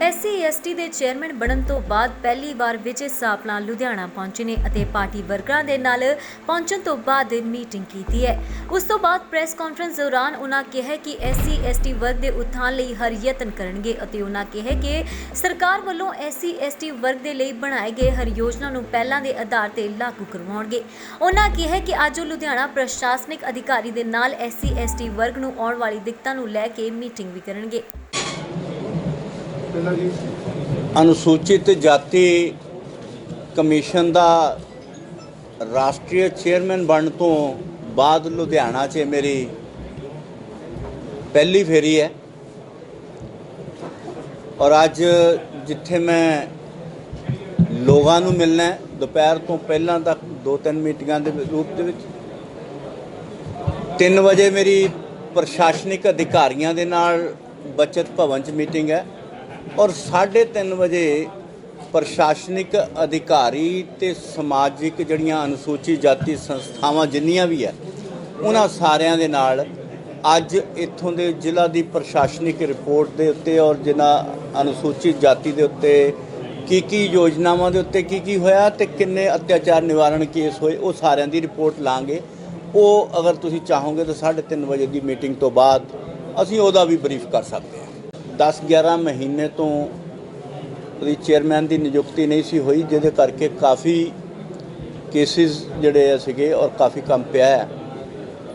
SC/ST ਦੇ chairman ਬਣਨ ਤੋਂ ਬਾਅਦ ਪਹਿਲੀ ਵਾਰ ਵਿਜੇ ਸਾਪਲਾ ਲੁਧਿਆਣਾ ਪਹੁੰਚੇ ਨੇ ਅਤੇ ਪਾਰਟੀ ਵਰਕਰਾਂ ਦੇ ਨਾਲ ਪਹੁੰਚਣ ਤੋਂ ਬਾਅਦ ਮੀਟਿੰਗ ਕੀਤੀ ਹੈ। ਉਸ ਤੋਂ ਬਾਅਦ ਪ੍ਰੈਸ ਕਾਨਫਰੰਸ ਦੌਰਾਨ ਉਹਨਾਂ ਕਿਹਾ ਕਿ SC/ST ਵਰਗ ਦੇ ਉਤਥਾਨ ਲਈ ਹਰ ਯਤਨ ਕਰਨਗੇ ਅਤੇ ਉਹਨਾਂ ਕਿਹਾ ਕਿ ਸਰਕਾਰ ਵੱਲੋਂ SC/ST ਵਰਗ ਦੇ ਲਈ ਬਣਾਏ ਗਏ ਹਰ ਯੋਜਨਾ ਨੂੰ ਪਹਿਲਾਂ ਦੇ ਆਧਾਰ ਤੇ ਲਾਗੂ ਕਰਵਾਉਣਗੇ। ਉਹਨਾਂ ਕਿਹਾ ਕਿ ਅੱਜ ਉਹ ਲੁਧਿਆਣਾ ਪ੍ਰਸ਼ਾਸਨਿਕ ਅਧਿਕਾਰੀ ਦੇ ਨਾਲ SC/ST ਵਰਗ ਨੂੰ ਆਉਣ ਵਾਲੀ ਦਿੱਕਤਾਂ ਨੂੰ ਲੈ ਕੇ ਮੀਟਿੰਗ ਵੀ ਕਰਨਗੇ। अनुसूचित जाति कमीशन का राष्ट्रीय चेयरमैन बनने तो बाद लुधियाना च मेरी पहली फेरी है और अज जिथे मैं लोगों को मिलना है दोपहर तो पहला तक 2-3 मीटिंगों के रूप के 3 बजे मेरी प्रशासनिक अधिकारियों के नाल बचत भवन च मीटिंग है और 3:30 बजे प्रशासनिक अधिकारी ते समाजिक जड़ियाँ अनुसूचित जाति संस्थावां जिन्नियां भी है उन्हां सारियां दे नाल अज इत्थों दे जिला दी प्रशासनिक रिपोर्ट दे उत्ते और जिन्हां अनुसूचित जाति दे उत्ते की योजनावां दे उत्ते की होया ते किन्ने अत्याचार निवारण केस होए वो सारियां दी रिपोर्ट लांगे। वो अगर तुसीं चाहोगे तो 3:30 बजे की मीटिंग तो बाद असीं उहदा भी ब्रीफ कर सकते हैं। 10-11 महीने तो चेयरमैन की नियुक्ति नहीं सी हुई जिहदे करके काफ़ी केसिस जिहड़े सीगे और काफ़ी काम पिया है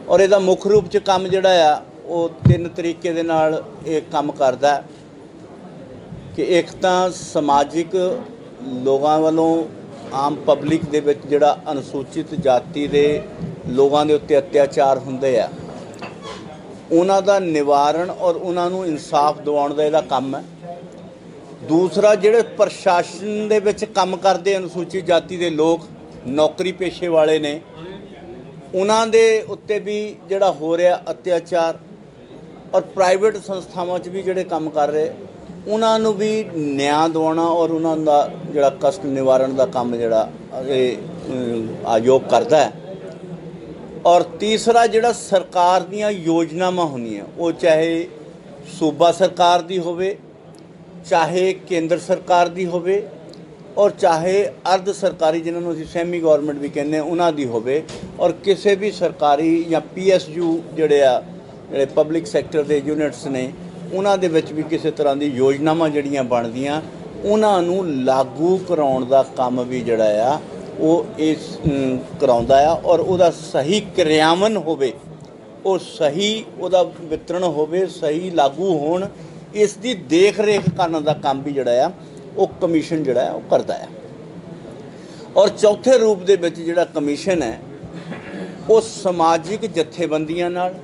और इहदा मुख रूप च काम जिहड़ा आ वो 3 तरीके दे नाल ये काम करदा कि एक तो समाजिक लोगों वालों आम पब्लिक दे विच जिहड़ा अनुसूचित जाति दे लोगों दे उत्ते अत्याचार हुंदे आ उन्हां दा निवारण और उन्होंने इंसाफ दिवाउण दा इहदा काम है। दूसरा जिहड़े प्रशासन दे विच काम करदे अनुसूचित जाति दे लोग नौकरी पेशे वाले ने उन्हां दे उत्ते भी जिहड़ा हो रहा अत्याचार और प्राइवेट संस्थावां च भी जिहड़े काम कर रहे उन्होंने भी न्याय दिवाउणा और उन्हां दा जिहड़ा कष्ट निवारण दा काम जिहड़ा आयोग करदा है। और तीसरा जिहड़ा सरकार दीयां योजनावां होंदियां वो चाहे सूबा सरकार दी होवे चाहे केंद्र सरकार दी होवे और चाहे अर्ध सरकारी जिन्होंने असीं सैमी गौरमेंट भी कहने उन्हां दी होवे और किसी भी सरकारी या PSU जिहड़े पब्लिक सैक्टर के यूनिट्स ने उन्हां दे विच भी किसी तरह की योजनावां जिहड़ियां बनदियां उन्हां नूं लागू कराउण दा काम भी जिहड़ा आ वो इस कराउंदा है और उहदा सही क्रियान्वयन होवे और सही उहदा वितरण होवे सही लागू होण इसकी देख रेख करने का काम भी जिहड़ा आ वो कमीशन जिहड़ा है वो करता है। और चौथे रूप दे विच जिहड़ा कमीशन है वो समाजिक जथेबंदियां नाल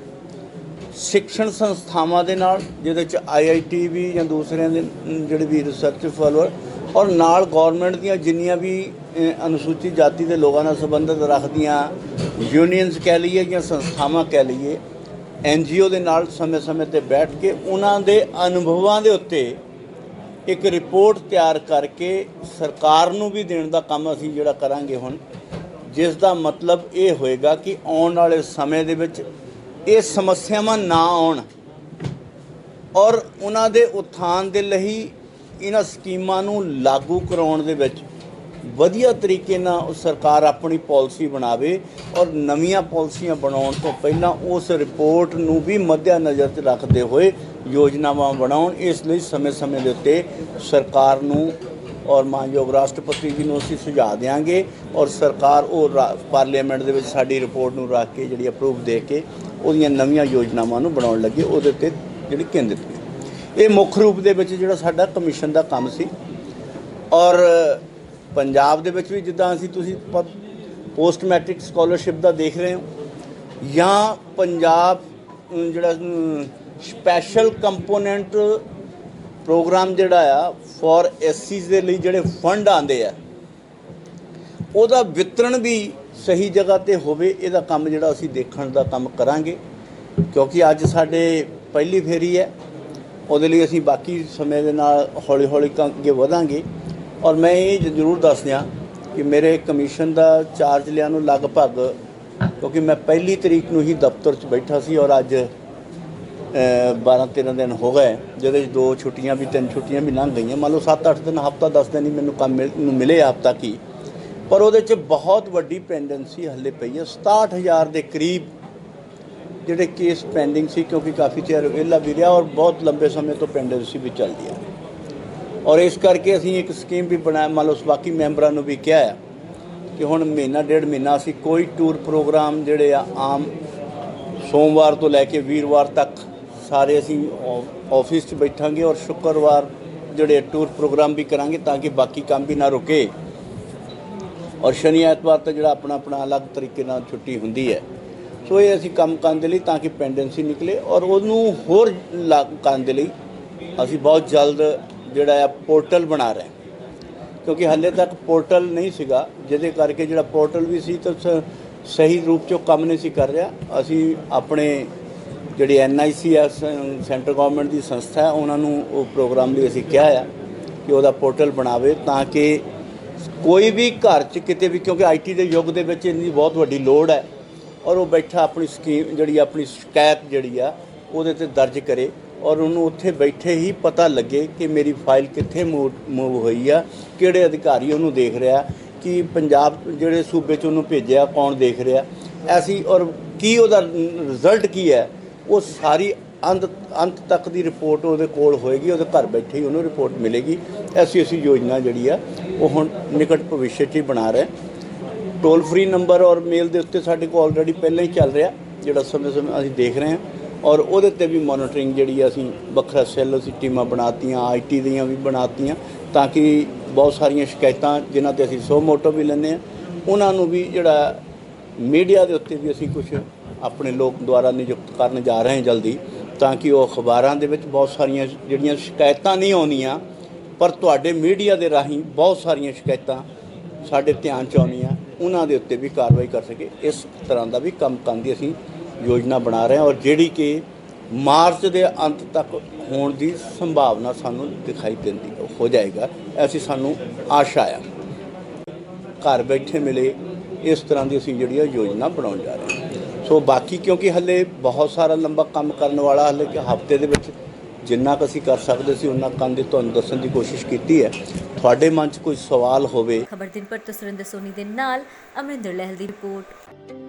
शिक्षण संस्थावां दे नाल जिहदे च IIT भी या दूसरे जिहड़े भी रिसर्च फॉलोअर और नाल गौरमेंट दीयां जिन्नियां भी अनुसूचित जाति के लोगों नाल संबंधित रखदियां यूनियंस कह लीए या संस्थावां कह लीए NGO दे नाल समय समय ते बैठ के उन्हां दे अनुभवां दे उत्ते एक रिपोर्ट तैयार करके सरकार नूं भी देण दा काम असीं जिहड़ा करांगे हुण जिस दा मतलब ये होएगा कि आउण वाले समय दे विच ये समस्यावां ना आउण और उन्हां दे उत्थान दे लई इन्हां स्कीमां नूं लागू कराउण दे विच वधिया तरीके नाल सरकार अपनी पॉलिसी बनावे और नवीं पॉलिसियां बनाउण तो पहलां उस रिपोर्ट नूं भी मद्देनज़र च रखते हुए योजनावां बनाउण। इसलिए समय समय के उत्ते सरकार नूं और मानयोग राष्ट्रपति जी नूं असीं सुझाव देंगे और सरकार वो पार्लीमेंट दे विच साडी रिपोर्ट नूं रख के जिहड़ी अप्रूव दे के उहदियां नवीं योजनावां नूं बनाउण लगे उहदे ते जिहड़ी केंद्रित होई। ये मुख रूप दे विच जिहड़ा साडा कमीशन दा काम सी और पंजाब दे विच भी जिद्दां असीं तुसीं पोस्ट मैट्रिक स्कॉलरशिप दा देख रहे हो या पंजाब जिहड़ा स्पैशल कंपोनेंट प्रोग्राम जिहड़ा आ फॉर SCs दे लई जिहड़े फंड आंदे आ उहदा वितरण भी सही जगह ते होवे इहदा काम जिहड़ा असीं देखण दा काम करांगे क्योंकि अज साडे पहली फेरी है उहदे लई असीं बाकी समय दे नाल हौली हौली अगे वधांगे। और मैं ये जरूर दस दियां कि मेरे कमीशन का चार्ज लिया नूं लगभग क्योंकि मैं 1 तरीक नूं ही दफ्तर च बैठा सी और अज 12-13 ਦਿਨ ਹੋ ਗਏ, ਜਿਹਦੇ 'ਚ 2 ਛੁੱਟੀਆਂ ਵੀ 3 ਛੁੱਟੀਆਂ ਵੀ ਲੰਘ ਗਈਆਂ। ਮੰਨ ਲਓ 7-8 ਦਿਨ, ਹਫ਼ਤਾ 10 ਦਿਨ ਹੀ ਮੈਨੂੰ ਕੰਮ ਨੂੰ ਮਿਲੇ, ਹਫ਼ਤਾ ਕੀ। ਪਰ ਉਹਦੇ 'ਚ ਬਹੁਤ ਵੱਡੀ ਪੈਂਡੈਂਸੀ ਹੱਲੇ ਪਈ ਹੈ। 67,000 ਦੇ ਕਰੀਬ ਜਿਹੜੇ ਕੇਸ ਪੈਂਡਿੰਗ ਸੀ, ਕਿਉਂਕਿ ਕਾਫੀ ਚਿਰ ਵਿਹਲਾ ਵੀ ਰਿਹਾ ਔਰ ਬਹੁਤ ਲੰਬੇ ਸਮੇਂ ਤੋਂ ਪੈਂਡੈਂਸੀ ਵੀ ਚੱਲਦੀ ਹੈ। ਔਰ ਇਸ ਕਰਕੇ ਅਸੀਂ ਇੱਕ ਸਕੀਮ ਵੀ ਬਣਾਇਆ, ਮੰਨ ਲਓ ਬਾਕੀ ਮੈਂਬਰਾਂ ਨੂੰ ਵੀ ਕਿਹਾ ਹੈ ਕਿ ਹੁਣ ਮਹੀਨਾ 1.5 ਮਹੀਨਾ ਅਸੀਂ ਕੋਈ ਟੂਰ ਪ੍ਰੋਗਰਾਮ ਜਿਹੜੇ ਆ ਆਮ ਸੋਮਵਾਰ ਤੋਂ ਲੈ ਕੇ ਵੀਰਵਾਰ ਤੱਕ ਸਾਰੇ ਅਸੀਂ ਆਫਿਸ 'ਚ ਬੈਠਾਂਗੇ ਔਰ ਸ਼ੁੱਕਰਵਾਰ ਜਿਹੜੇ ਟੂਰ ਪ੍ਰੋਗਰਾਮ ਵੀ ਕਰਾਂਗੇ, ਤਾਂ ਕਿ ਬਾਕੀ ਕੰਮ ਵੀ ਨਾ ਰੁਕੇ। ਔਰ ਸ਼ਨੀ ਐਤਵਾਰ ਤਾਂ ਜਿਹੜਾ ਆਪਣਾ ਆਪਣਾ ਅਲੱਗ ਤਰੀਕੇ ਨਾਲ ਛੁੱਟੀ ਹੁੰਦੀ ਹੈ। ਸੋ ਇਹ ਅਸੀਂ ਕੰਮ ਕਰਨ ਦੇ ਲਈ, ਤਾਂ ਕਿ ਪੈਂਡੈਂਸੀ ਨਿਕਲੇ ਔਰ ਉਹਨੂੰ ਹੋਰ ਕਰਨ ਦੇ ਲਈ ਅਸੀਂ ਬਹੁਤ ਜਲਦ ਜਿਹੜਾ ਆ ਪੋਰਟਲ ਬਣਾ ਰਹੇ, ਕਿਉਂਕਿ ਹਾਲੇ ਤੱਕ ਪੋਰਟਲ ਨਹੀਂ ਸੀਗਾ, ਜਿਹਦੇ ਕਰਕੇ ਜਿਹੜਾ ਪੋਰਟਲ ਵੀ ਸੀ ਤਾਂ ਸਹੀ ਰੂਪ 'ਚ ਕੰਮ ਨਹੀਂ ਸੀ ਕਰ ਰਿਹਾ। ਅਸੀਂ ਆਪਣੇ ਜਿਹੜੀ NIC ਆ, ਸੈਂਟਰ ਗਵਰਨਮੈਂਟ ਦੀ ਸੰਸਥਾ ਹੈ, ਉਹਨਾਂ ਨੂੰ ਉਹ ਪ੍ਰੋਗਰਾਮ ਲਈ ਅਸੀਂ ਕਿਹਾ ਆ ਕਿ ਉਹਦਾ ਪੋਰਟਲ ਬਣਾਵੇ, ਤਾਂ ਕਿ ਕੋਈ ਵੀ ਘਰ 'ਚ ਕਿਤੇ ਵੀ, ਕਿਉਂਕਿ IT ਦੇ ਯੁੱਗ ਦੇ ਵਿੱਚ ਇਹਦੀ ਬਹੁਤ ਵੱਡੀ ਲੋੜ ਹੈ, ਔਰ ਉਹ ਬੈਠਾ ਆਪਣੀ ਸਕੀਮ ਜਿਹੜੀ ਆਪਣੀ ਸ਼ਿਕਾਇਤ ਜਿਹੜੀ ਆ ਉਹਦੇ 'ਤੇ ਦਰਜ ਕਰੇ ਔਰ ਉਹਨੂੰ ਉੱਥੇ ਬੈਠੇ ਹੀ ਪਤਾ ਲੱਗੇ ਕਿ ਮੇਰੀ ਫਾਈਲ ਕਿੱਥੇ ਮੂਵ ਹੋਈ ਆ, ਕਿਹੜੇ ਅਧਿਕਾਰੀ ਉਹਨੂੰ ਦੇਖ ਰਿਹਾ, ਕਿ ਪੰਜਾਬ ਜਿਹੜੇ ਸੂਬੇ 'ਚ ਉਹਨੂੰ ਭੇਜਿਆ ਕੌਣ ਦੇਖ ਰਿਹਾ ਐਸੀ, ਔਰ ਕੀ ਉਹਦਾ ਰਿਜ਼ਲਟ ਕੀ ਹੈ, ਉਹ ਸਾਰੀ ਅੰਤ ਤੱਕ ਦੀ ਰਿਪੋਰਟ ਉਹਦੇ ਕੋਲ ਹੋਏਗੀ। ਉਹਦੇ ਘਰ ਬੈਠੇ ਹੀ ਉਹਨੂੰ ਰਿਪੋਰਟ ਮਿਲੇਗੀ। ਐਸੀ ਯੋਜਨਾ ਜਿਹੜੀ ਆ ਉਹ ਹੁਣ ਨਿਕਟ ਭਵਿੱਖ 'ਚ ਹੀ ਬਣਾ ਰਹੇ। ਟੋਲ ਫ੍ਰੀ ਨੰਬਰ ਔਰ ਮੇਲ ਦੇ ਉੱਤੇ ਸਾਡੇ ਕੋਲ ਆਲਰੇਡੀ ਪਹਿਲਾਂ ਹੀ ਚੱਲ ਰਿਹਾ, ਜਿਹੜਾ ਸਮੇਂ ਅਸੀਂ ਦੇਖ ਰਹੇ ਹਾਂ, ਔਰ ਉਹਦੇ 'ਤੇ ਵੀ ਮੋਨੀਟਰਿੰਗ ਜਿਹੜੀ ਅਸੀਂ ਵੱਖਰਾ ਸੈੱਲ ਅਸੀਂ ਟੀਮਾਂ ਬਣਾਤੀਆਂ, IT ਦੀਆਂ ਵੀ ਬਣਾਤੀਆਂ, ਤਾਂ ਕਿ ਬਹੁਤ ਸਾਰੀਆਂ ਸ਼ਿਕਾਇਤਾਂ ਜਿਨ੍ਹਾਂ 'ਤੇ ਅਸੀਂ ਸੋ ਮੋਟੋ ਵੀ ਲੈਂਦੇ ਹਾਂ, ਉਹਨਾਂ ਨੂੰ ਵੀ ਜਿਹੜਾ ਮੀਡੀਆ ਦੇ ਉੱਤੇ ਵੀ ਅਸੀਂ ਕੁਝ ਆਪਣੇ ਲੋਕ ਦੁਆਰਾ ਨਿਯੁਕਤ ਕਰਨ ਜਾ ਰਹੇ ਹਾਂ ਜਲਦੀ, ਤਾਂ ਕਿ ਉਹ ਅਖਬਾਰਾਂ ਦੇ ਵਿੱਚ ਬਹੁਤ ਸਾਰੀਆਂ ਜਿਹੜੀਆਂ ਸ਼ਿਕਾਇਤਾਂ ਨਹੀਂ ਆਉਂਦੀਆਂ, ਪਰ ਤੁਹਾਡੇ ਮੀਡੀਆ ਦੇ ਰਾਹੀਂ ਬਹੁਤ ਸਾਰੀਆਂ ਸ਼ਿਕਾਇਤਾਂ ਸਾਡੇ ਧਿਆਨ 'ਚ ਆਉਂਦੀਆਂ, ਉਹਨਾਂ ਦੇ ਉੱਤੇ ਵੀ ਕਾਰਵਾਈ ਕਰ ਸਕੇ। ਇਸ ਤਰ੍ਹਾਂ ਦਾ ਵੀ ਕੰਮ ਕਰਨ ਦੀ ਅਸੀਂ ਯੋਜਨਾ ਬਣਾ ਰਹੇ ਹਾਂ, ਔਰ ਜਿਹੜੀ ਕਿ ਮਾਰਚ ਦੇ ਅੰਤ ਤੱਕ ਹੋਣ ਦੀ ਸੰਭਾਵਨਾ ਸਾਨੂੰ ਦਿਖਾਈ ਦਿੰਦੀ ਹੋ ਜਾਏਗਾ, ਐਸੀ ਸਾਨੂੰ ਆਸ਼ਾ ਆ। ਘਰ ਬੈਠੇ ਮਿਲੇ, ਇਸ ਤਰ੍ਹਾਂ ਦੀ ਅਸੀਂ ਜਿਹੜੀ ਯੋਜਨਾ ਬਣਾਉਣ ਜਾ ਰਹੇ ਹਾਂ। ਸੋ ਬਾਕੀ ਕਿਉਂਕਿ ਹੱਲੇ ਬਹੁਤ ਸਾਰਾ ਲੰਬਾ ਕੰਮ ਕਰਨ ਵਾਲਾ, ਹੱਲੇ ਕਿ ਹਫ਼ਤੇ ਦੇ ਵਿੱਚ ਜਿੰਨਾ ਕੁ ਅਸੀਂ ਕਰ ਸਕਦੇ ਸੀ ਉਹਨਾਂ ਕੰਮ ਦੀ ਤੁਹਾਨੂੰ ਦੱਸਣ ਦੀ ਕੋਸ਼ਿਸ਼ ਕੀਤੀ ਹੈ। ਤੁਹਾਡੇ ਮਨ 'ਚ ਕੋਈ ਸਵਾਲ ਹੋਵੇ। ਖਬਰ ਦਿਨ ਪਰ ਤੋਂ ਸੁਰਿੰਦਰ ਸੋਨੀ ਦੇ ਨਾਲ ਅਮਰਿੰਦਰ ਲਹਿਲ ਦੀ ਰਿਪੋਰਟ।